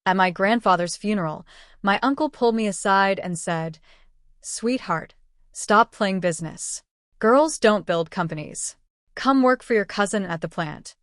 At my grandfather's funeral, my uncle pulled me aside and said, "Sweetheart, stop playing business. Girls don't build companies. Come work for your cousin at the plant."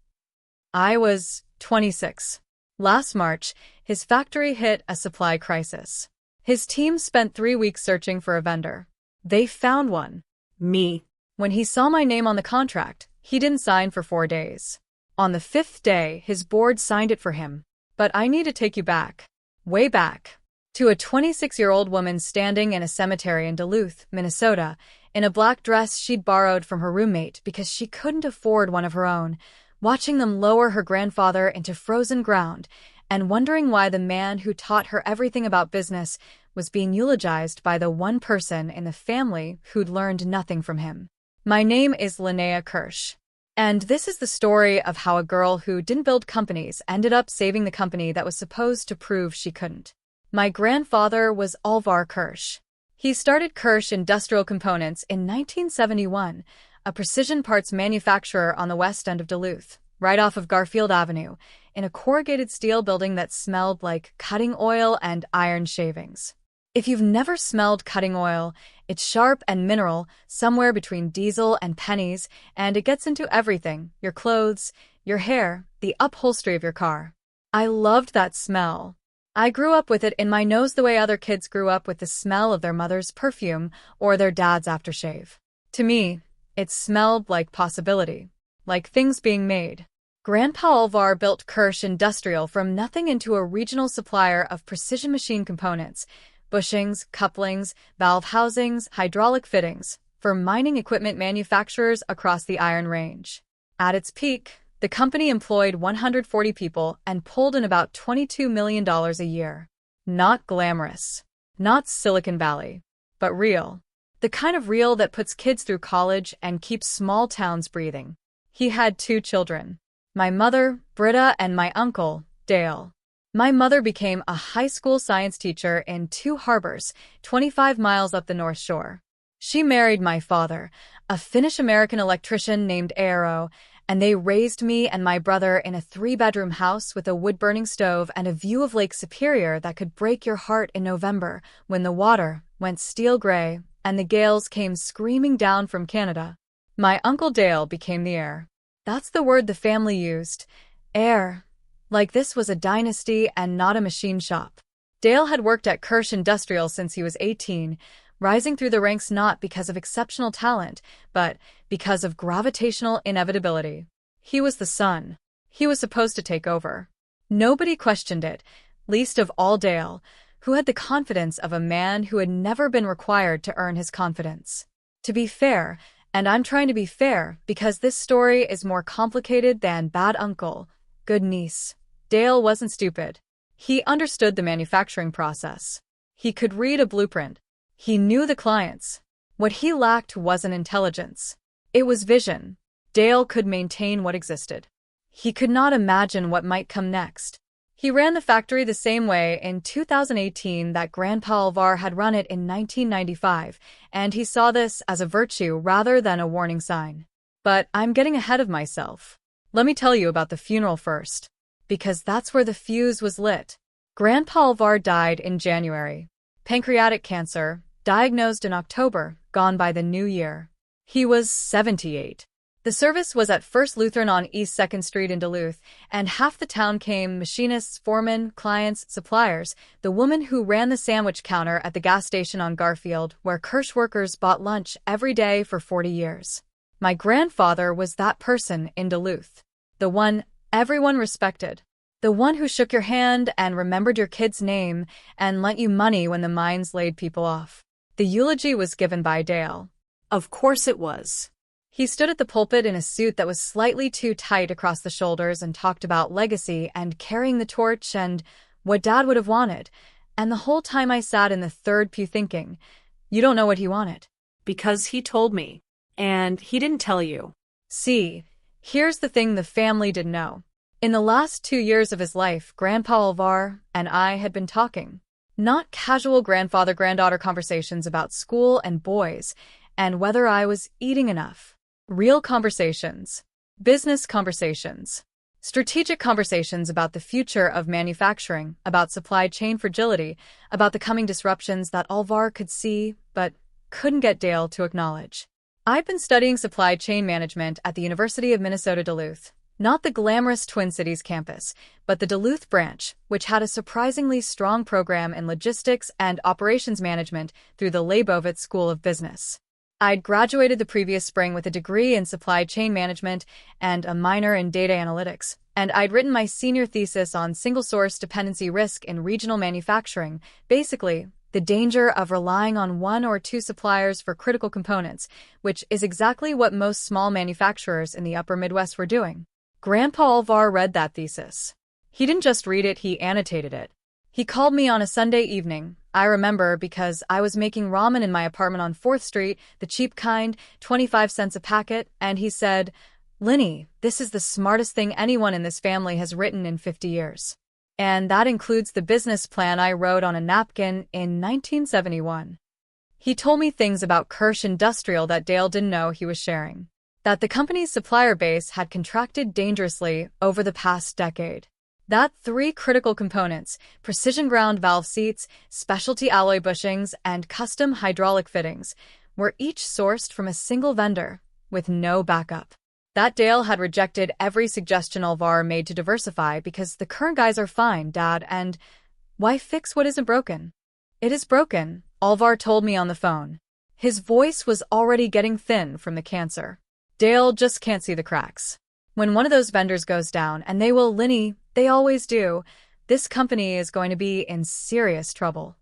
I was 26. Last March, his factory hit a supply crisis. His team spent 3 weeks searching for a vendor. They found one. Me. When he saw my name on the contract, he didn't sign for 4 days. On the fifth day, his board signed it for him. But I need to take you back. Way back. To a 26-year-old woman standing in a cemetery in Duluth, Minnesota, in a black dress she'd borrowed from her roommate because she couldn't afford one of her own, watching them lower her grandfather into frozen ground, and wondering why the man who taught her everything about business was being eulogized by the one person in the family who'd learned nothing from him. My name is Linnea Kirsch. And this is the story of how a girl who didn't build companies ended up saving the company that was supposed to prove she couldn't. My grandfather was Alvar Kirsch. He started Kirsch Industrial Components in 1971, a precision parts manufacturer on the west end of Duluth, right off of Garfield Avenue, in a corrugated steel building that smelled like cutting oil and iron shavings. If you've never smelled cutting oil, it's sharp and mineral, somewhere between diesel and pennies, and it gets into everything: your clothes, your hair, the upholstery of your car. I loved that smell. I grew up with it in my nose the way other kids grew up with the smell of their mother's perfume or their dad's aftershave. To me, it smelled like possibility, like things being made. Grandpa Alvar built Kirsch Industrial from nothing into a regional supplier of precision machine components, bushings, couplings, valve housings, hydraulic fittings, for mining equipment manufacturers across the Iron Range. At its peak, the company employed 140 people and pulled in about $22 million a year. Not glamorous. Not Silicon Valley. But real. The kind of real that puts kids through college and keeps small towns breathing. He had 2 children. My mother, Britta, and my uncle, Dale. My mother became a high school science teacher in Two Harbors, 25 miles up the North Shore. She married my father, a Finnish-American electrician named Eero, and they raised me and my brother in a 3-bedroom house with a wood-burning stove and a view of Lake Superior that could break your heart in November when the water went steel gray and the gales came screaming down from Canada. My Uncle Dale became the heir. That's the word the family used. Heir. Like this was a dynasty and not a machine shop. Dale had worked at Kirsch Industrial since he was 18, rising through the ranks not because of exceptional talent, but because of gravitational inevitability. He was the son. He was supposed to take over. Nobody questioned it, least of all Dale, who had the confidence of a man who had never been required to earn his confidence. To be fair, and I'm trying to be fair because this story is more complicated than bad uncle, good niece, Dale wasn't stupid. He understood the manufacturing process. He could read a blueprint. He knew the clients. What he lacked wasn't intelligence. It was vision. Dale could maintain what existed. He could not imagine what might come next. He ran the factory the same way in 2018 that Grandpa Alvar had run it in 1995, and he saw this as a virtue rather than a warning sign. But I'm getting ahead of myself. Let me tell you about the funeral first, because that's where the fuse was lit. Grandpa Alvar died in January. Pancreatic cancer, diagnosed in October, gone by the new year. He was 78. The service was at First Lutheran on East 2nd Street in Duluth, and half the town came: machinists, foremen, clients, suppliers, the woman who ran the sandwich counter at the gas station on Garfield, where Kirsch workers bought lunch every day for 40 years. My grandfather was that person in Duluth. The one everyone respected. The one who shook your hand and remembered your kid's name and lent you money when the mines laid people off. The eulogy was given by Dale. Of course it was. He stood at the pulpit in a suit that was slightly too tight across the shoulders and talked about legacy and carrying the torch and what Dad would have wanted. And the whole time I sat in the third pew thinking, you don't know what he wanted. Because he told me. And he didn't tell you. See, here's the thing the family didn't know. In the last 2 years of his life, Grandpa Alvar and I had been talking. Not casual grandfather-granddaughter conversations about school and boys and whether I was eating enough. Real conversations. Business conversations. Strategic conversations about the future of manufacturing, about supply chain fragility, about the coming disruptions that Alvar could see but couldn't get Dale to acknowledge. I've been studying supply chain management at the University of Minnesota Duluth. Not the glamorous Twin Cities campus, but the Duluth branch, which had a surprisingly strong program in logistics and operations management through the Leibovitz School of Business. I'd graduated the previous spring with a degree in supply chain management and a minor in data analytics, and I'd written my senior thesis on single-source dependency risk in regional manufacturing, basically the danger of relying on one or two suppliers for critical components, which is exactly what most small manufacturers in the upper Midwest were doing. Grandpa Alvar read that thesis. He didn't just read it, he annotated it. He called me on a Sunday evening, I remember, because I was making ramen in my apartment on 4th Street, the cheap kind, 25 cents a packet, and he said, "Linny, this is the smartest thing anyone in this family has written in 50 years. And that includes the business plan I wrote on a napkin in 1971. He told me things about Kirsch Industrial that Dale didn't know he was sharing. That the company's supplier base had contracted dangerously over the past decade. That 3 critical components, precision ground valve seats, specialty alloy bushings, and custom hydraulic fittings, were each sourced from a single vendor, with no backup. That Dale had rejected every suggestion Alvar made to diversify because the current guys are fine, Dad, and why fix what isn't broken? It is broken, Alvar told me on the phone. His voice was already getting thin from the cancer. Dale just can't see the cracks. When one of those vendors goes down, and they will, Linny, they always do, this company is going to be in serious trouble.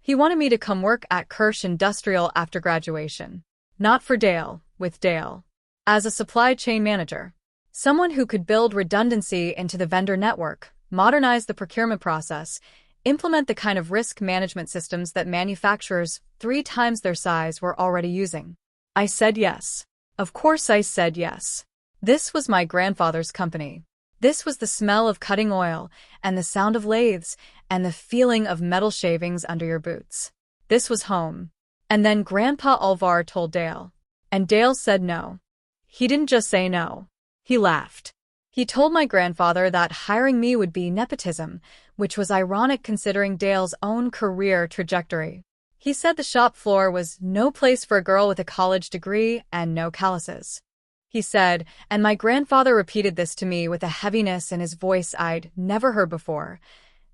He wanted me to come work at Kirsch Industrial after graduation. Not for Dale, with Dale. As a supply chain manager. Someone who could build redundancy into the vendor network, modernize the procurement process, implement the kind of risk management systems that manufacturers 3 times their size were already using. I said yes. Of course I said yes. This was my grandfather's company. This was the smell of cutting oil, and the sound of lathes, and the feeling of metal shavings under your boots. This was home. And then Grandpa Alvar told Dale. And Dale said no. He didn't just say no. He laughed. He told my grandfather that hiring me would be nepotism, which was ironic considering Dale's own career trajectory. He said the shop floor was no place for a girl with a college degree and no calluses. He said, and my grandfather repeated this to me with a heaviness in his voice I'd never heard before,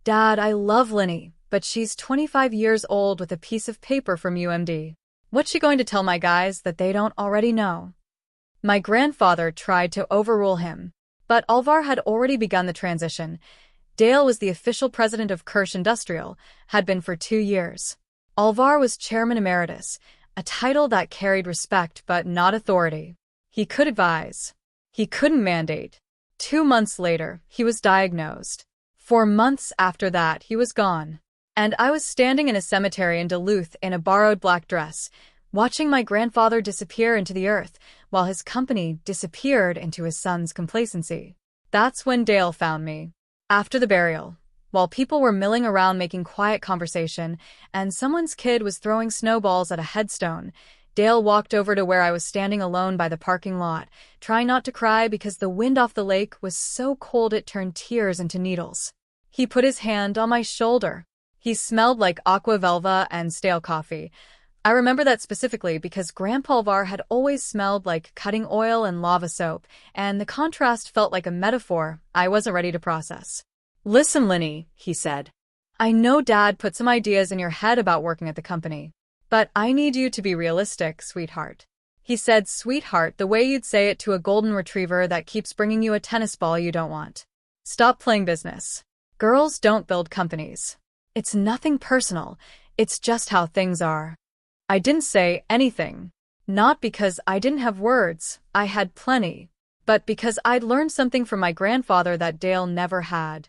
"Dad, I love Linny, but she's 25 years old with a piece of paper from UMD. What's she going to tell my guys that they don't already know?" My grandfather tried to overrule him, but Alvar had already begun the transition. Dale was the official president of Kirsch Industrial, had been for 2 years. Alvar was chairman emeritus, a title that carried respect but not authority. He could advise. He couldn't mandate. 2 months later, he was diagnosed. 4 months after that, he was gone. And I was standing in a cemetery in Duluth in a borrowed black dress, watching my grandfather disappear into the earth, while his company disappeared into his son's complacency. That's when Dale found me. After the burial, while people were milling around making quiet conversation, and someone's kid was throwing snowballs at a headstone, Dale walked over to where I was standing alone by the parking lot, trying not to cry because the wind off the lake was so cold it turned tears into needles. He put his hand on my shoulder. He smelled like aqua velva and stale coffee. I remember that specifically because Grandpa Alvar had always smelled like cutting oil and lava soap, and the contrast felt like a metaphor I wasn't ready to process. "Listen, Linny," he said. "I know Dad put some ideas in your head about working at the company. But I need you to be realistic, sweetheart." He said sweetheart the way you'd say it to a golden retriever that keeps bringing you a tennis ball you don't want. "Stop playing business. Girls don't build companies. It's nothing personal. It's just how things are." I didn't say anything. Not because I didn't have words, I had plenty, but because I'd learned something from my grandfather that Dale never had.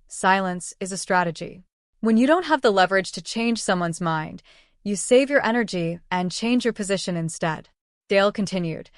Silence is a strategy. When you don't have the leverage to change someone's mind, you save your energy and change your position instead. Dale continued,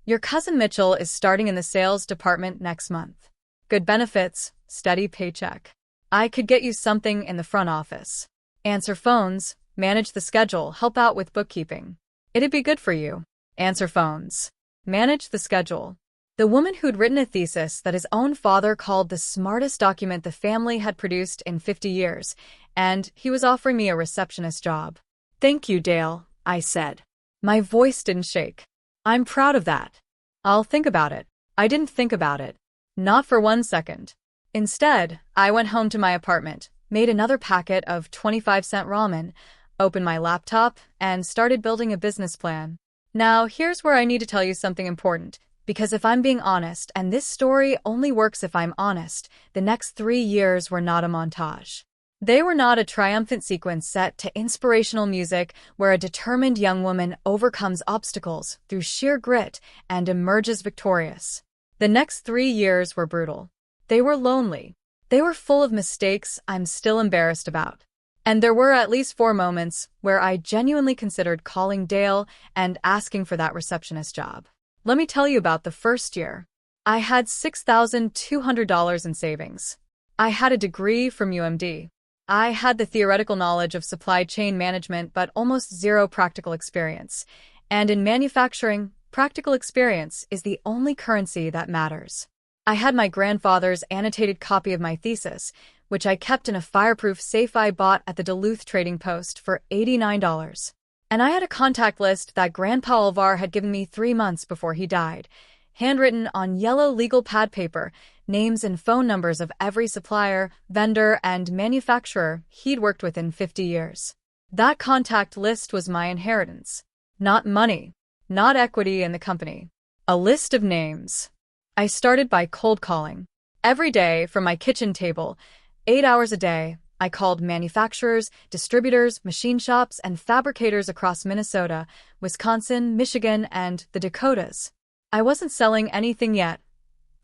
"Your cousin Mitchell is starting in the sales department next month. Good benefits, steady paycheck. I could get you something in the front office. Answer phones, manage the schedule, help out with bookkeeping. It'd be good for you. Answer phones. Manage the schedule. The woman who'd written a thesis that his own father called the smartest document the family had produced in 50 years, and he was offering me a receptionist job. Thank you, Dale, I said. My voice didn't shake. I'm proud of that. I'll think about it. I didn't think about it. Not for 1 second. Instead, I went home to my apartment, made another packet of 25-cent ramen, opened my laptop, and started building a business plan. Now, here's where I need to tell you something important, because if I'm being honest, and this story only works if I'm honest, the next 3 years were not a montage. They were not a triumphant sequence set to inspirational music where a determined young woman overcomes obstacles through sheer grit and emerges victorious. The next 3 years were brutal. They were lonely. They were full of mistakes I'm still embarrassed about. And there were at least 4 moments where I genuinely considered calling Dale and asking for that receptionist job. Let me tell you about the first year. I had $6,200 in savings. I had a degree from UMD. I had the theoretical knowledge of supply chain management but almost zero practical experience. And in manufacturing, practical experience is the only currency that matters. I had my grandfather's annotated copy of my thesis, which I kept in a fireproof safe I bought at the Duluth Trading Post for $89. And I had a contact list that Grandpa Alvar had given me 3 months before he died, handwritten on yellow legal pad paper, names and phone numbers of every supplier, vendor, and manufacturer he'd worked with in 50 years. That contact list was my inheritance. Not money, not equity in the company. A list of names. I started by cold calling. Every day from my kitchen table, 8 hours a day, I called manufacturers, distributors, machine shops, and fabricators across Minnesota, Wisconsin, Michigan, and the Dakotas. I wasn't selling anything yet.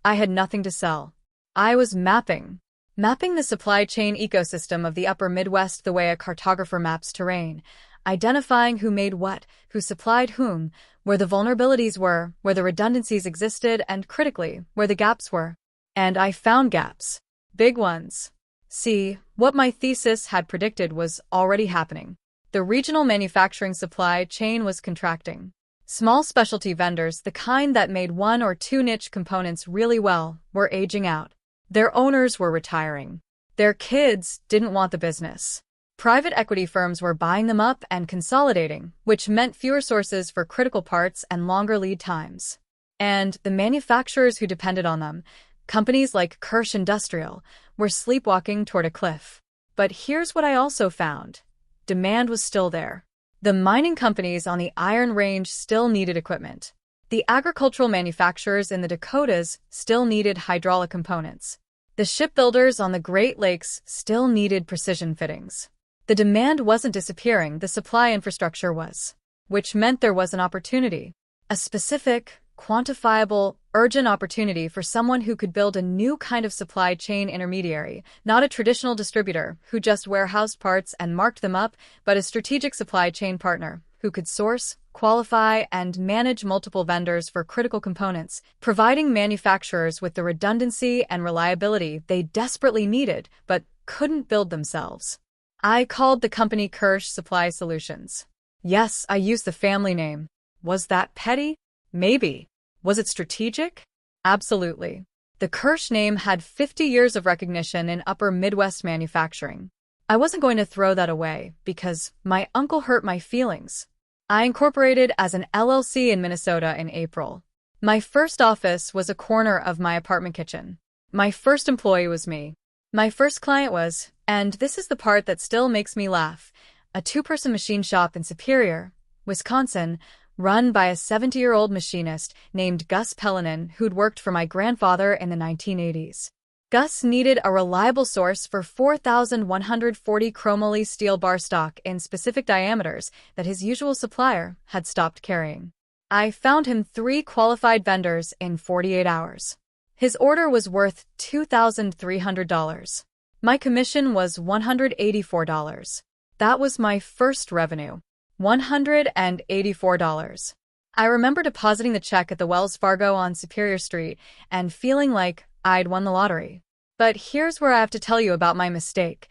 I had nothing to sell. I was mapping the supply chain ecosystem of the upper Midwest the way a cartographer maps terrain, identifying who made what, who supplied whom, where the vulnerabilities were, where the redundancies existed, and critically, where the gaps were. And I found gaps. Big ones. See, what my thesis had predicted was already happening. The regional manufacturing supply chain was contracting. Small specialty vendors, the kind that made 1 or 2 niche components really well, were aging out. Their owners were retiring. Their kids didn't want the business. Private equity firms were buying them up and consolidating, which meant fewer sources for critical parts and longer lead times. And the manufacturers who depended on them, companies like Kirsch Industrial, were sleepwalking toward a cliff. But here's what I also found. Demand was still there. The mining companies on the Iron Range still needed equipment. The agricultural manufacturers in the Dakotas still needed hydraulic components. The shipbuilders on the Great Lakes still needed precision fittings. The demand wasn't disappearing, the supply infrastructure was. Which meant there was an opportunity. A specific, quantifiable, urgent opportunity for someone who could build a new kind of supply chain intermediary, not a traditional distributor who just warehoused parts and marked them up, but a strategic supply chain partner who could source, qualify, and manage multiple vendors for critical components, providing manufacturers with the redundancy and reliability they desperately needed but couldn't build themselves. I called the company Kirsch Supply Solutions. Yes, I used the family name. Was that petty? Maybe. Was it strategic? Absolutely. The Kirsch name had 50 years of recognition in upper Midwest manufacturing. I wasn't going to throw that away because my uncle hurt my feelings. I incorporated as an LLC in Minnesota in April. My first office was a corner of my apartment kitchen. My first employee was me. My first client was, and this is the part that still makes me laugh, a 2-person machine shop in Superior, Wisconsin, run by a 70-year-old machinist named Gus Pellinen who'd worked for my grandfather in the 1980s. Gus needed a reliable source for 4,140 chromoly steel bar stock in specific diameters that his usual supplier had stopped carrying. I found him 3 qualified vendors in 48 hours. His order was worth $2,300. My commission was $184. That was my first revenue. $184. I remember depositing the check at the Wells Fargo on Superior Street and feeling like I'd won the lottery. But here's where I have to tell you about my mistake.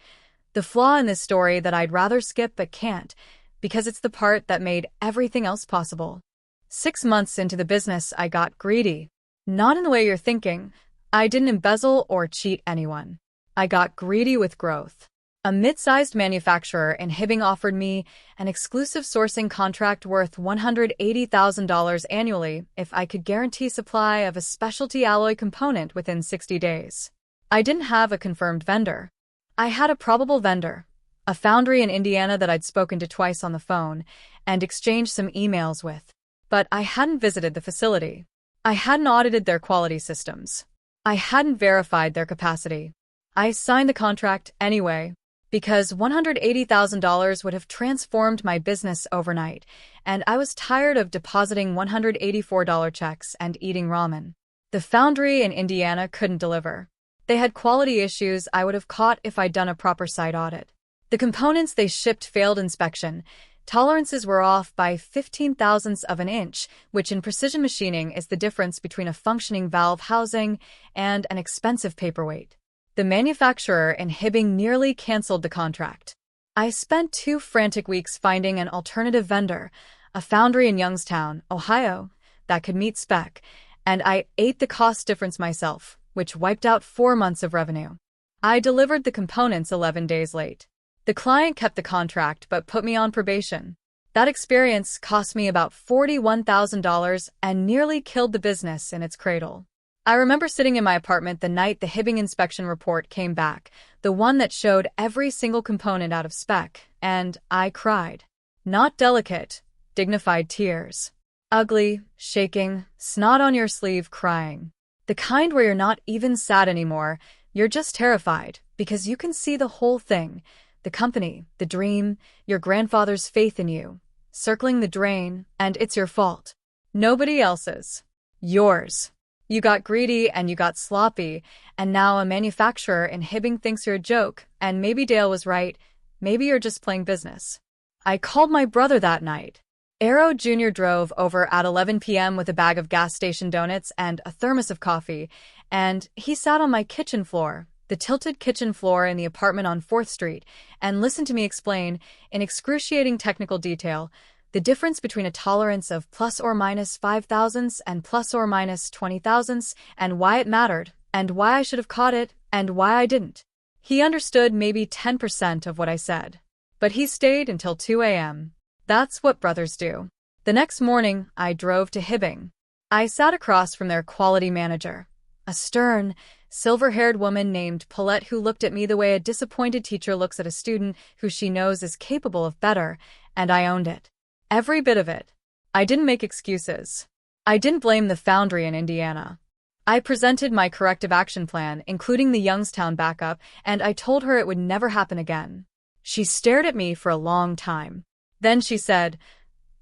The flaw in this story that I'd rather skip but can't, because it's the part that made everything else possible. 6 months into the business, I got greedy. Not in the way you're thinking. I didn't embezzle or cheat anyone. I got greedy with growth. A mid-sized manufacturer in Hibbing offered me an exclusive sourcing contract worth $180,000 annually if I could guarantee supply of a specialty alloy component within 60 days. I didn't have a confirmed vendor. I had a probable vendor, a foundry in Indiana that I'd spoken to twice on the phone and exchanged some emails with. But I hadn't visited the facility. I hadn't audited their quality systems. I hadn't verified their capacity. I signed the contract anyway, because $180,000 would have transformed my business overnight, and I was tired of depositing $184 checks and eating ramen. The foundry in Indiana couldn't deliver. They had quality issues I would have caught if I'd done a proper site audit. The components they shipped failed inspection. Tolerances were off by 15 thousandths of an inch, which in precision machining is the difference between a functioning valve housing and an expensive paperweight. The manufacturer in Hibbing nearly canceled the contract. I spent 2 frantic weeks finding an alternative vendor, a foundry in Youngstown, Ohio, that could meet spec, and I ate the cost difference myself, which wiped out 4 months of revenue. I delivered the components 11 days late. The client kept the contract but put me on probation. That experience cost me about $41,000 and nearly killed the business in its cradle. I remember sitting in my apartment the night the Hibbing inspection report came back, the one that showed every single component out of spec, and I cried. Not delicate, dignified tears. Ugly, shaking, snot on your sleeve crying. The kind where you're not even sad anymore, you're just terrified, because you can see the whole thing. The company, the dream, your grandfather's faith in you, circling the drain, and it's your fault. Nobody else's. Yours. You got greedy and you got sloppy, and now a manufacturer in Hibbing thinks you're a joke, and maybe Dale was right, maybe you're just playing business. I called my brother that night. Arrow Jr. drove over at 11 p.m. with a bag of gas station donuts and a thermos of coffee, and he sat on my kitchen floor, the tilted kitchen floor in the apartment on 4th Street, and listened to me explain, in excruciating technical detail, the difference between a tolerance of plus or minus 5 thousandths and plus or minus 20 thousandths, and why it mattered, and why I should have caught it, and why I didn't. He understood maybe 10% of what I said. But he stayed until 2 a.m. That's what brothers do. The next morning, I drove to Hibbing. I sat across from their quality manager, a stern, silver-haired woman named Paulette who looked at me the way a disappointed teacher looks at a student who she knows is capable of better, and I owned it. Every bit of it. I didn't make excuses. I didn't blame the foundry in Indiana. I presented my corrective action plan, including the Youngstown backup, and I told her it would never happen again. She stared at me for a long time. Then she said,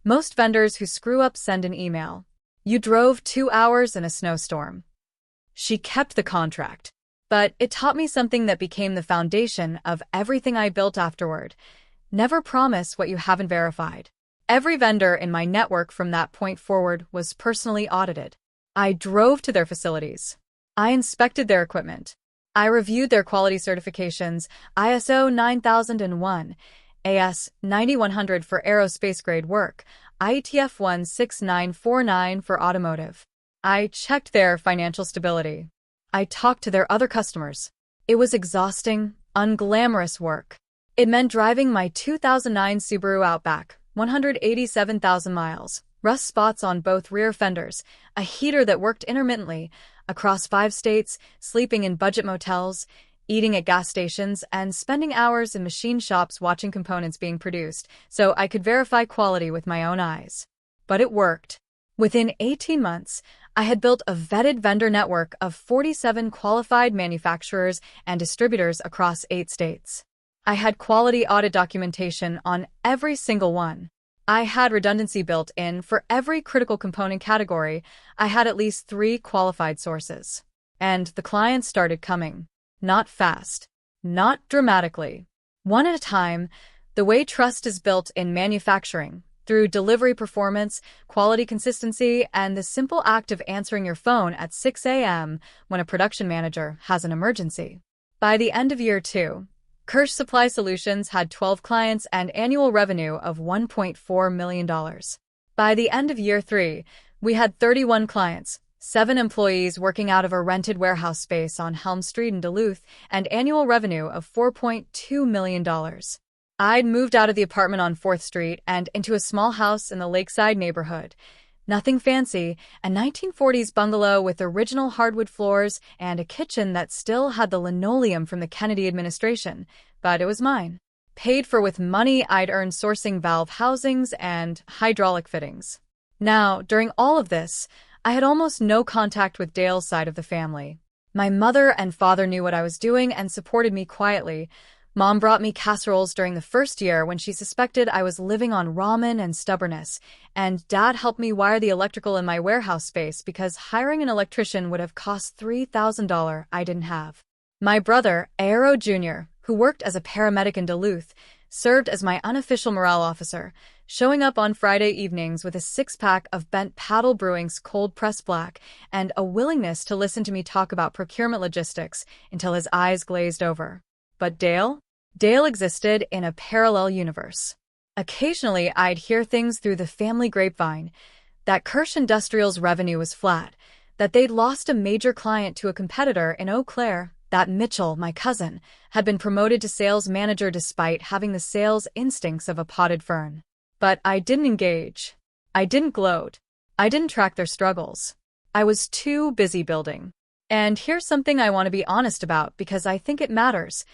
"Most vendors who screw up send an email. You drove 2 hours in a snowstorm." She kept the contract. But it taught me something that became the foundation of everything I built afterward. Never promise what you haven't verified. Every vendor in my network from that point forward was personally audited. I drove to their facilities. I inspected their equipment. I reviewed their quality certifications, ISO 9001, AS 9100 for aerospace-grade work, IATF 16949 for automotive. I checked their financial stability. I talked to their other customers. It was exhausting, unglamorous work. It meant driving my 2009 Subaru Outback, 187,000 miles, rust spots on both rear fenders, a heater that worked intermittently, across 5 states, sleeping in budget motels, eating at gas stations, and spending hours in machine shops watching components being produced, so I could verify quality with my own eyes. But it worked. Within 18 months, I had built a vetted vendor network of 47 qualified manufacturers and distributors across 8 states. I had quality audit documentation on every single one. I had redundancy built in for every critical component category. I had at least 3 qualified sources. And the clients started coming. Not fast. Not dramatically. One at a time, the way trust is built in manufacturing, through delivery performance, quality consistency, and the simple act of answering your phone at 6 a.m. when a production manager has an emergency. By the end of year 2, Kirsch Supply Solutions had 12 clients and annual revenue of $1.4 million. By the end of year 3, we had 31 clients, 7 employees working out of a rented warehouse space on Helm Street in Duluth, and annual revenue of $4.2 million. I'd moved out of the apartment on 4th Street and into a small house in the Lakeside neighborhood. Nothing fancy, a 1940s bungalow with original hardwood floors and a kitchen that still had the linoleum from the Kennedy administration, but it was mine. Paid for with money I'd earned sourcing valve housings and hydraulic fittings. Now, during all of this, I had almost no contact with Dale's side of the family. My mother and father knew what I was doing and supported me quietly. Mom brought me casseroles during the first year when she suspected I was living on ramen and stubbornness, and Dad helped me wire the electrical in my warehouse space because hiring an electrician would have cost $3,000 I didn't have. My brother, Aero Jr., who worked as a paramedic in Duluth, served as my unofficial morale officer, showing up on Friday evenings with a 6-pack of Bent Paddle Brewing's Cold Pressed Black and a willingness to listen to me talk about procurement logistics until his eyes glazed over. But Dale? Dale existed in a parallel universe. Occasionally, I'd hear things through the family grapevine, that Kirsch Industrial's revenue was flat, that they'd lost a major client to a competitor in Eau Claire, that Mitchell, my cousin, had been promoted to sales manager despite having the sales instincts of a potted fern. But I didn't engage. I didn't gloat. I didn't track their struggles. I was too busy building. And here's something I want to be honest about because I think it matters.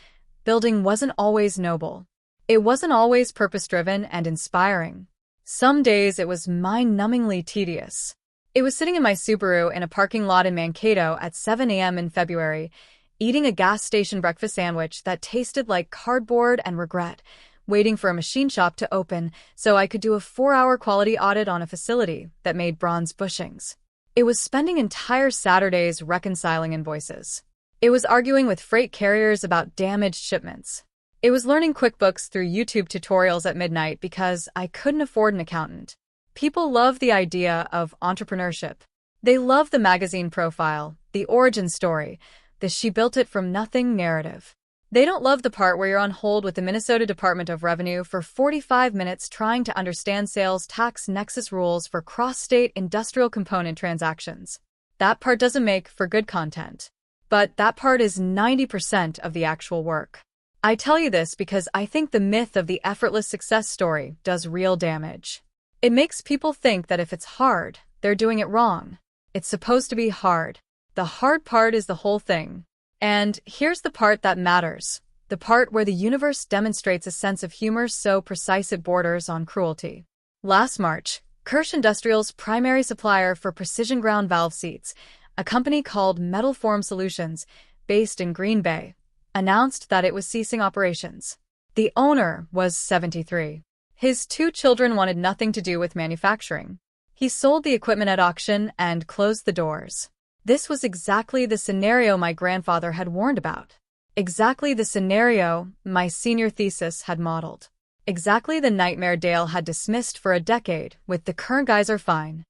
Building wasn't always noble. It wasn't always purpose-driven and inspiring. Some days it was mind-numbingly tedious. It was sitting in my Subaru in a parking lot in Mankato at 7 a.m. in February, eating a gas station breakfast sandwich that tasted like cardboard and regret, waiting for a machine shop to open so I could do a 4-hour quality audit on a facility that made bronze bushings. It was spending entire Saturdays reconciling invoices. It was arguing with freight carriers about damaged shipments. It was learning QuickBooks through YouTube tutorials at midnight because I couldn't afford an accountant. People love the idea of entrepreneurship. They love the magazine profile, the origin story, the she built it from nothing narrative. They don't love the part where you're on hold with the Minnesota Department of Revenue for 45 minutes trying to understand sales tax nexus rules for cross-state industrial component transactions. That part doesn't make for good content. But that part is 90% of the actual work. I tell you this because I think the myth of the effortless success story does real damage. It makes people think that if it's hard, they're doing it wrong. It's supposed to be hard. The hard part is the whole thing. And here's the part that matters. The part where the universe demonstrates a sense of humor so precise it borders on cruelty. Last March, Kirsch Industrial's primary supplier for precision ground valve seats, a company called Metal Form Solutions, based in Green Bay, announced that it was ceasing operations. The owner was 73. His 2 children wanted nothing to do with manufacturing. He sold the equipment at auction and closed the doors. This was exactly the scenario my grandfather had warned about. Exactly the scenario my senior thesis had modeled. Exactly the nightmare Dale had dismissed for a decade with the current guys are fine.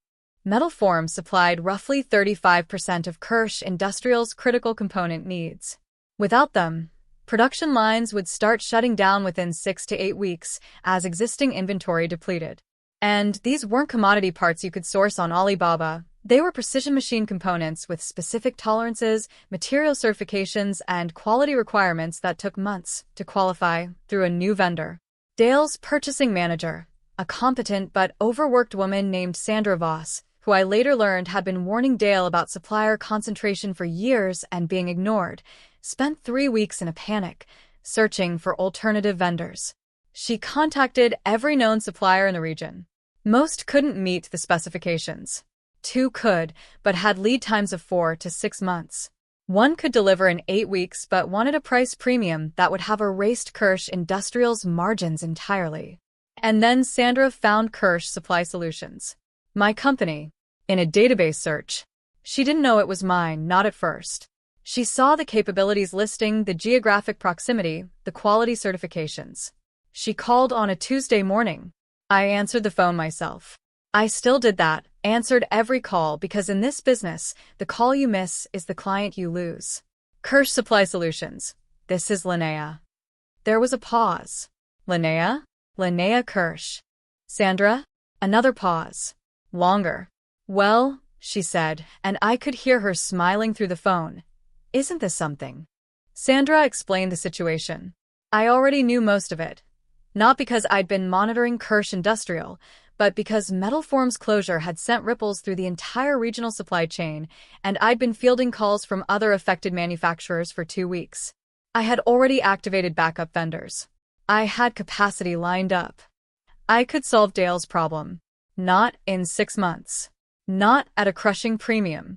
Metal Form supplied roughly 35% of Kirsch Industrial's critical component needs. Without them, production lines would start shutting down within 6 to 8 weeks as existing inventory depleted. And these weren't commodity parts you could source on Alibaba. They were precision machine components with specific tolerances, material certifications, and quality requirements that took months to qualify through a new vendor. Dale's purchasing manager, a competent but overworked woman named Sandra Voss, who I later learned had been warning Dale about supplier concentration for years and being ignored, spent 3 weeks in a panic, searching for alternative vendors. She contacted every known supplier in the region. Most couldn't meet the specifications. 2 could, but had lead times of 4 to 6 months. 1 could deliver in 8 weeks but wanted a price premium that would have erased Kirsch Industrial's margins entirely. And then Sandra found Kirsch Supply Solutions, my company, in a database search. She didn't know it was mine, not at first. She saw the capabilities listing, the geographic proximity, the quality certifications. She called on a Tuesday morning. I answered the phone myself. I still did that, answered every call because in this business, the call you miss is the client you lose. Kirsch Supply Solutions. This is Linnea. There was a pause. Linnea? Linnea Kirsch. Sandra? Another pause. Longer. Well, she said, and I could hear her smiling through the phone. Isn't this something? Sandra explained the situation. I already knew most of it. Not because I'd been monitoring Kirsch Industrial, but because Metal Form's closure had sent ripples through the entire regional supply chain, and I'd been fielding calls from other affected manufacturers for 2 weeks. I had already activated backup vendors. I had capacity lined up. I could solve Dale's problem. Not in 6 months. Not at a crushing premium.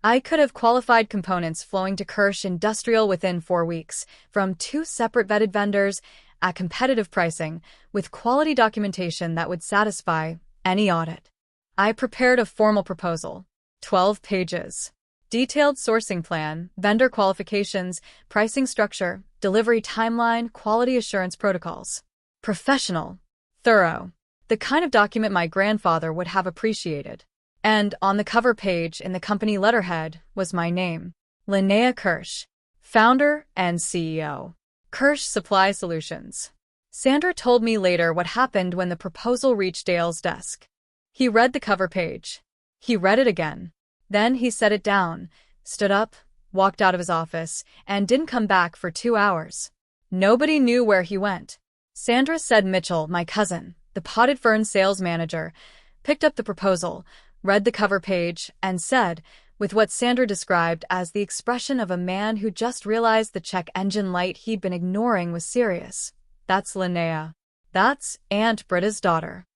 I could have qualified components flowing to Kirsch Industrial within 4 weeks, from 2 separate vetted vendors, at competitive pricing, with quality documentation that would satisfy any audit. I prepared a formal proposal. 12 pages. Detailed sourcing plan, vendor qualifications, pricing structure, delivery timeline, quality assurance protocols. Professional. Thorough. The kind of document my grandfather would have appreciated. And on the cover page in the company letterhead was my name. Linnea Kirsch. Founder and CEO. Kirsch Supply Solutions. Sandra told me later what happened when the proposal reached Dale's desk. He read the cover page. He read it again. Then he set it down, stood up, walked out of his office, and didn't come back for 2 hours. Nobody knew where he went. Sandra said Mitchell, my cousin, the Potted Fern sales manager, picked up the proposal, read the cover page, and said, with what Sandra described as the expression of a man who just realized the check engine light he'd been ignoring was serious. That's Linnea. That's Aunt Britta's daughter.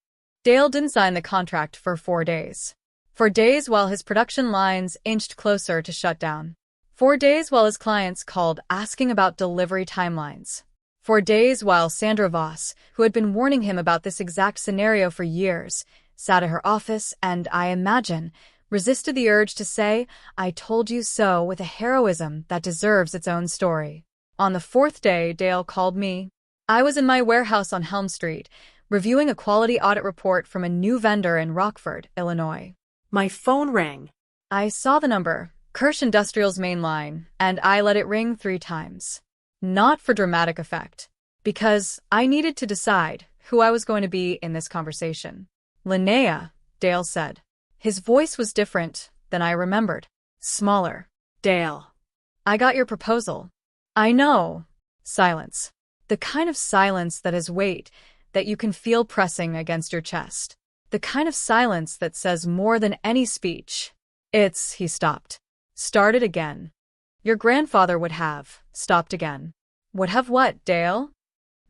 Dale didn't sign the contract for 4 days. 4 days while his production lines inched closer to shutdown. 4 days while his clients called asking about delivery timelines. 4 days while Sandra Voss, who had been warning him about this exact scenario for years, sat at her office and, I imagine, resisted the urge to say, I told you so, with a heroism that deserves its own story. On the 4th day, Dale called me. I was in my warehouse on Helm Street, reviewing a quality audit report from a new vendor in Rockford, Illinois. My phone rang. I saw the number, Kirsch Industrial's main line, and I let it ring 3 times. Not for dramatic effect, because I needed to decide who I was going to be in this conversation. Linnea, Dale said. His voice was different than I remembered. Smaller. Dale. I got your proposal. I know. Silence. The kind of silence that has weight, that you can feel pressing against your chest. The kind of silence that says more than any speech. He stopped. Started again. Your grandfather would have stopped again. Would have what, Dale?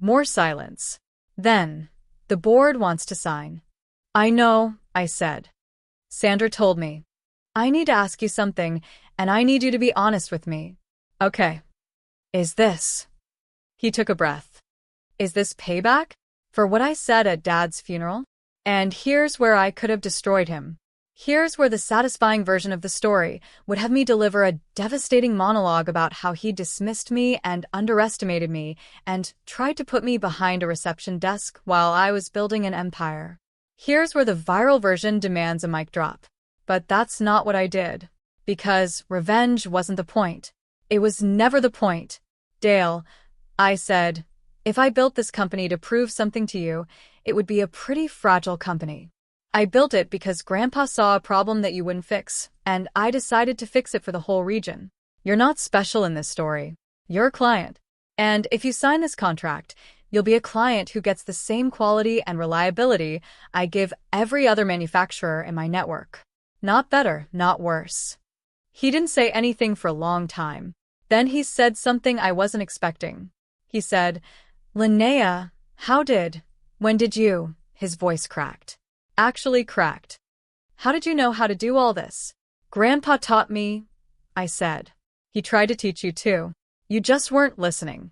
More silence. Then, the board wants to sign. I know, I said. Sandra told me. I need to ask you something, and I need you to be honest with me. Okay. Is this? He took a breath. Is this payback for what I said at Dad's funeral? And here's where I could have destroyed him. Here's where the satisfying version of the story would have me deliver a devastating monologue about how he dismissed me and underestimated me and tried to put me behind a reception desk while I was building an empire. Here's where the viral version demands a mic drop. But that's not what I did. Because revenge wasn't the point. It was never the point. Dale, I said, if I built this company to prove something to you, it would be a pretty fragile company. I built it because Grandpa saw a problem that you wouldn't fix, and I decided to fix it for the whole region. You're not special in this story. You're a client. And if you sign this contract, you'll be a client who gets the same quality and reliability I give every other manufacturer in my network. Not better, not worse. He didn't say anything for a long time. Then he said something I wasn't expecting. He said, Linnea, when did you? His voice cracked. Actually cracked. How did you know how to do all this? Grandpa taught me, I said. He tried to teach you too. You just weren't listening.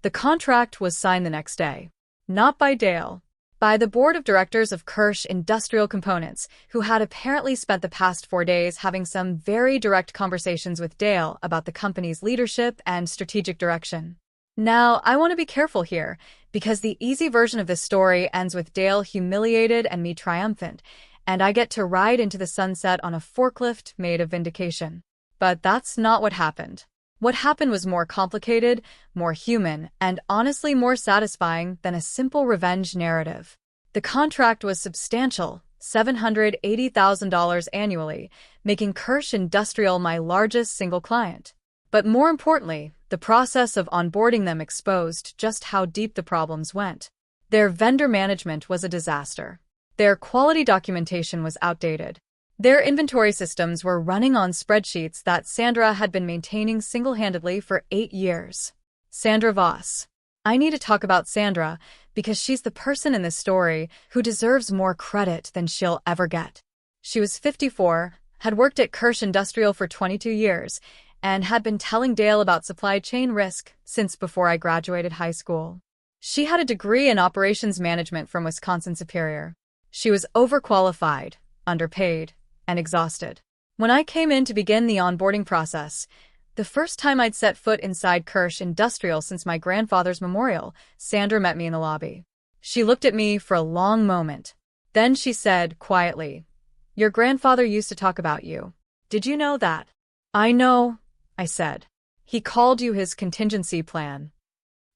The contract was signed the next day. Not by Dale. By the board of directors of Kirsch Industrial Components, who had apparently spent the past 4 days having some very direct conversations with Dale about the company's leadership and strategic direction. Now, I want to be careful here, because the easy version of this story ends with Dale humiliated and me triumphant, and I get to ride into the sunset on a forklift made of vindication. But that's not what happened. What happened was more complicated, more human, and honestly more satisfying than a simple revenge narrative. The contract was substantial, $780,000 annually, making Kirsch Industrial my largest single client. But more importantly, the process of onboarding them exposed just how deep the problems went. Their vendor management was a disaster. Their quality documentation was outdated. Their inventory systems were running on spreadsheets that Sandra had been maintaining single-handedly for 8 years. Sandra Voss. I need to talk about Sandra because she's the person in this story who deserves more credit than she'll ever get. She was 54, had worked at Kirsch Industrial for 22 years, and had been telling Dale about supply chain risk since before I graduated high school. She had a degree in operations management from Wisconsin Superior. She was overqualified, underpaid, and exhausted. When I came in to begin the onboarding process, the first time I'd set foot inside Kirsch Industrial since my grandfather's memorial, Sandra met me in the lobby. She looked at me for a long moment. Then she said, quietly, "Your grandfather used to talk about you. Did you know that?" "I know," I said. "He called you his contingency plan."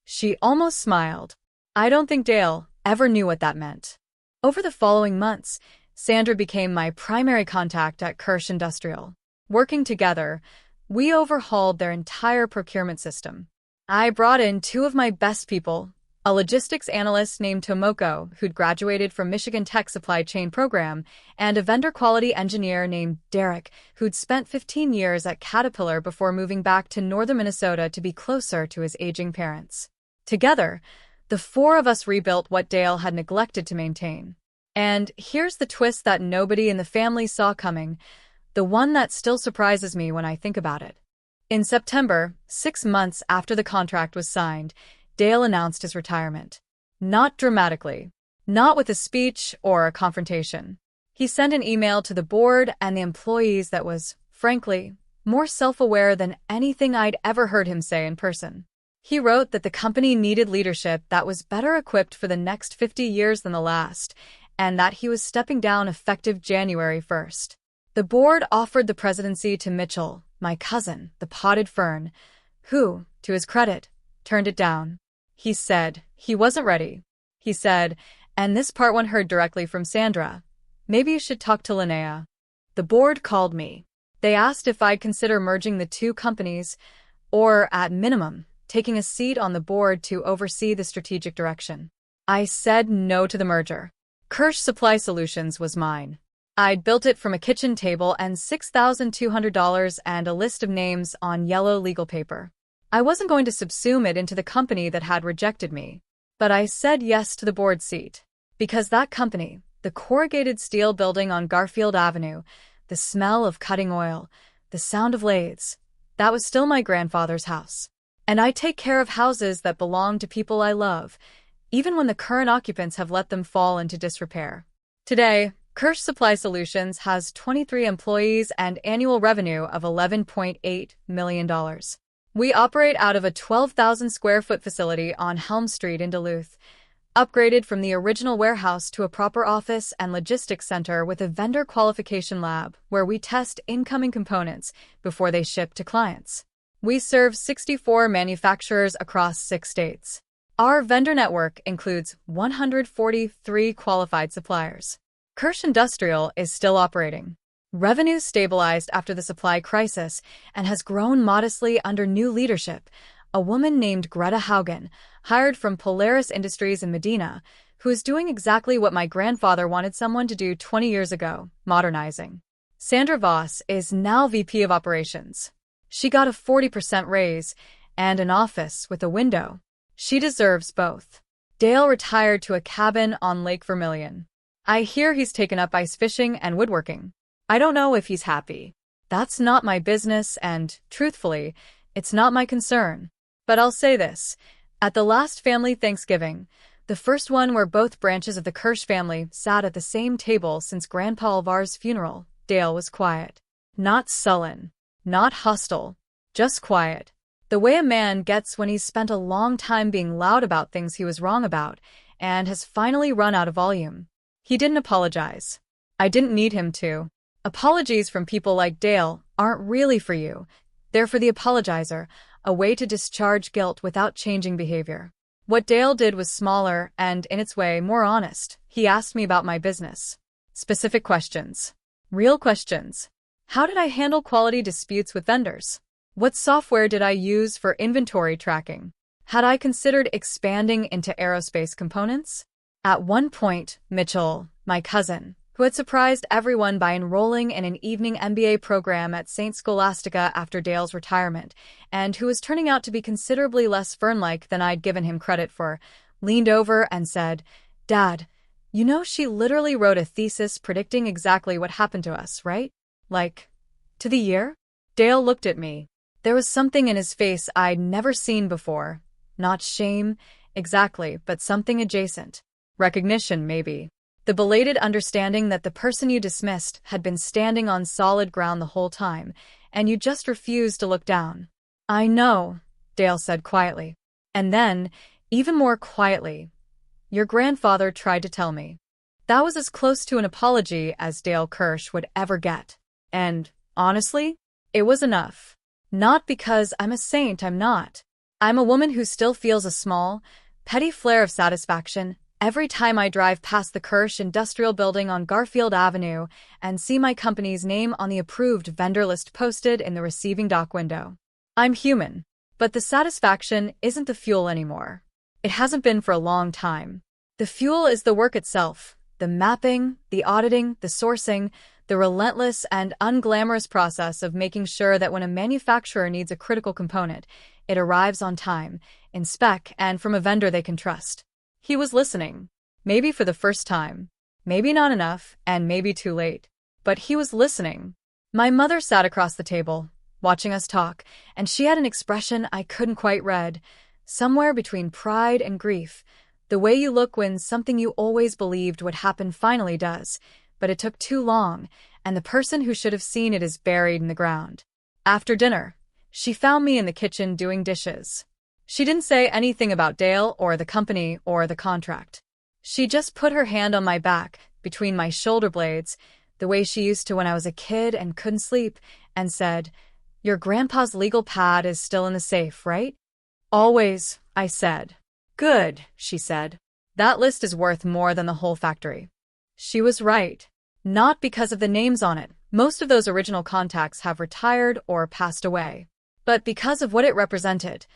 She almost smiled. I don't think Dale ever knew what that meant. Over the following months, Sandra became my primary contact at Kirsch Industrial. Working together, we overhauled their entire procurement system. I brought in 2 of my best people, a logistics analyst named Tomoko, who'd graduated from Michigan Tech Supply Chain Program, and a vendor quality engineer named Derek, who'd spent 15 years at Caterpillar before moving back to northern Minnesota to be closer to his aging parents. Together, the 4 of us rebuilt what Dale had neglected to maintain. And here's the twist that nobody in the family saw coming, the one that still surprises me when I think about it. In September, 6 months after the contract was signed, Dale announced his retirement. Not dramatically. Not with a speech or a confrontation. He sent an email to the board and the employees that was, frankly, more self-aware than anything I'd ever heard him say in person. He wrote that the company needed leadership that was better equipped for the next 50 years than the last, and that he was stepping down effective January 1st. The board offered the presidency to Mitchell, my cousin, the potted fern, who, to his credit, turned it down. He said he wasn't ready. He said, and this part one heard directly from Sandra, "Maybe you should talk to Linnea." The board called me. They asked if I'd consider merging the 2 companies, or, at minimum, taking a seat on the board to oversee the strategic direction. I said no to the merger. Kirsch Supply Solutions was mine. I'd built it from a kitchen table and $6,200 and a list of names on yellow legal paper. I wasn't going to subsume it into the company that had rejected me. But I said yes to the board seat. Because that company, the corrugated steel building on Garfield Avenue, the smell of cutting oil, the sound of lathes, that was still my grandfather's house. And I take care of houses that belong to people I love, even when the current occupants have let them fall into disrepair. Today, Kirsch Supply Solutions has 23 employees and annual revenue of $11.8 million. We operate out of a 12,000 square foot facility on Helm Street in Duluth, upgraded from the original warehouse to a proper office and logistics center with a vendor qualification lab where we test incoming components before they ship to clients. We serve 64 manufacturers across 6 states. Our vendor network includes 143 qualified suppliers. Kirsch Industrial is still operating. Revenue stabilized after the supply crisis and has grown modestly under new leadership, a woman named Greta Haugen, hired from Polaris Industries in Medina, who is doing exactly what my grandfather wanted someone to do 20 years ago, modernizing. Sandra Voss is now VP of Operations. She got a 40% raise and an office with a window. She deserves both. Dale retired to a cabin on Lake Vermilion. I hear he's taken up ice fishing and woodworking. I don't know if he's happy. That's not my business and, truthfully, it's not my concern. But I'll say this. At the last family Thanksgiving, the first one where both branches of the Kirsch family sat at the same table since Grandpa Alvar's funeral, Dale was quiet. Not sullen. Not hostile. Just quiet. The way a man gets when he's spent a long time being loud about things he was wrong about and has finally run out of volume. He didn't apologize. I didn't need him to. Apologies from people like Dale aren't really for you. They're for the apologizer, a way to discharge guilt without changing behavior. What Dale did was smaller and, in its way, more honest. He asked me about my business. Specific questions. Real questions. How did I handle quality disputes with vendors? What software did I use for inventory tracking? Had I considered expanding into aerospace components? At one point, Mitchell, my cousin, who had surprised everyone by enrolling in an evening MBA program at St. Scholastica after Dale's retirement, and who was turning out to be considerably less Fern-like than I'd given him credit for, leaned over and said, "Dad, you know she literally wrote a thesis predicting exactly what happened to us, right? Like, to the year?" Dale looked at me. There was something in his face I'd never seen before. Not shame, exactly, but something adjacent. Recognition, maybe. The belated understanding that the person you dismissed had been standing on solid ground the whole time, and you just refused to look down. "I know," Dale said quietly. And then, even more quietly, "Your grandfather tried to tell me." That was as close to an apology as Dale Kirsch would ever get. And, honestly, it was enough. Not because I'm a saint, I'm not. I'm a woman who still feels a small, petty flare of satisfaction every time I drive past the Kirsch Industrial Building on Garfield Avenue and see my company's name on the approved vendor list posted in the receiving dock window. I'm human, but the satisfaction isn't the fuel anymore. It hasn't been for a long time. The fuel is the work itself, the mapping, the auditing, the sourcing, the relentless and unglamorous process of making sure that when a manufacturer needs a critical component, it arrives on time, in spec, and from a vendor they can trust. He was listening. Maybe for the first time. Maybe not enough, and maybe too late. But he was listening. My mother sat across the table, watching us talk, and she had an expression I couldn't quite read, somewhere between pride and grief, the way you look when something you always believed would happen finally does, but it took too long, and the person who should have seen it is buried in the ground. After dinner, she found me in the kitchen doing dishes. She didn't say anything about Dale or the company or the contract. She just put her hand on my back, between my shoulder blades, the way she used to when I was a kid and couldn't sleep, and said, "Your grandpa's legal pad is still in the safe, right?" "Always," I said. "Good," she said. "That list is worth more than the whole factory." She was right. Not because of the names on it. Most of those original contacts have retired or passed away. But because of what it represented.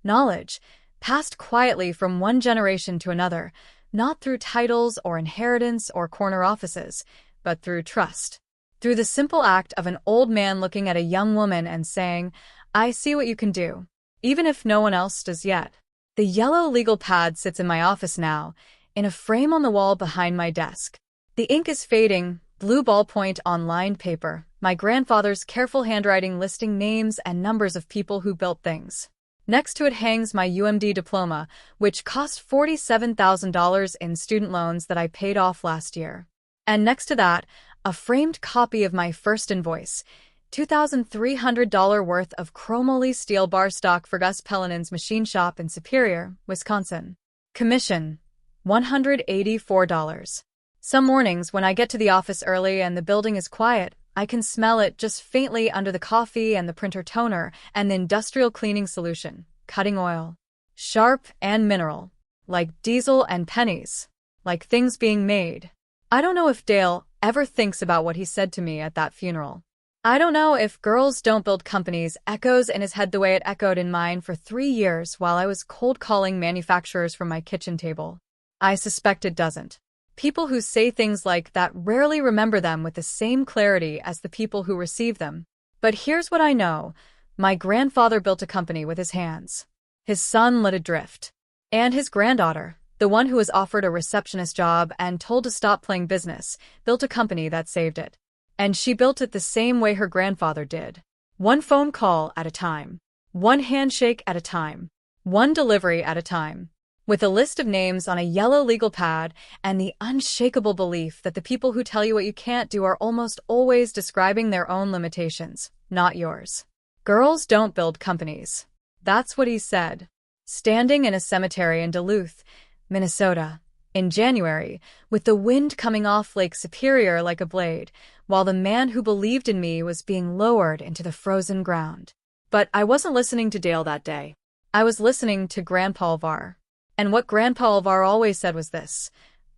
Knowledge, passed quietly from one generation to another, not through titles or inheritance or corner offices, but through trust. Through the simple act of an old man looking at a young woman and saying, "I see what you can do," even if no one else does yet. The yellow legal pad sits in my office now, in a frame on the wall behind my desk. The ink is fading, blue ballpoint on lined paper, my grandfather's careful handwriting listing names and numbers of people who built things. Next to it hangs my UMD diploma, which cost $47,000 in student loans that I paid off last year. And next to that, a framed copy of my first invoice, $2,300 worth of chromoly steel bar stock for Gus Pellinen's machine shop in Superior, Wisconsin. Commission, $184. Some mornings when I get to the office early and the building is quiet, I can smell it just faintly under the coffee and the printer toner and the industrial cleaning solution, cutting oil. Sharp and mineral, like diesel and pennies, like things being made. I don't know if Dale ever thinks about what he said to me at that funeral. I don't know if "girls don't build companies" echoes in his head the way it echoed in mine for 3 years while I was cold calling manufacturers from my kitchen table. I suspect it doesn't. People who say things like that rarely remember them with the same clarity as the people who receive them. But here's what I know. My grandfather built a company with his hands. His son let it drift. And his granddaughter, the one who was offered a receptionist job and told to stop playing business, built a company that saved it. And she built it the same way her grandfather did. One phone call at a time. One handshake at a time. One delivery at a time. With a list of names on a yellow legal pad and the unshakable belief that the people who tell you what you can't do are almost always describing their own limitations, not yours. Girls don't build companies. That's what he said. Standing in a cemetery in Duluth, Minnesota, in January, with the wind coming off Lake Superior like a blade, while the man who believed in me was being lowered into the frozen ground. But I wasn't listening to Dale that day. I was listening to Grandpa Alvar. And what Grandpa Alvar always said was this: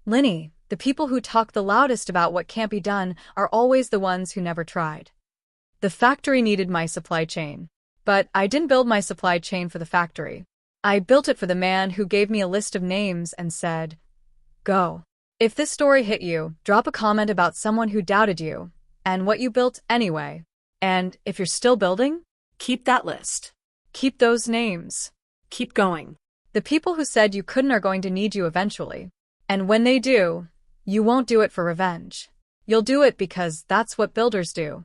"Linny, The people who talk the loudest about what can't be done are always the ones who never tried. The factory needed my supply chain. But I didn't build my supply chain for the factory. I built it for the man who gave me a list of names and said, "Go." If this story hit you, drop a comment about someone who doubted you and what you built anyway. And if you're still building, Keep that list. keep those names. Keep going. The people who said you couldn't are going to need you eventually. And when they do, you won't do it for revenge. You'll do it because that's what builders do.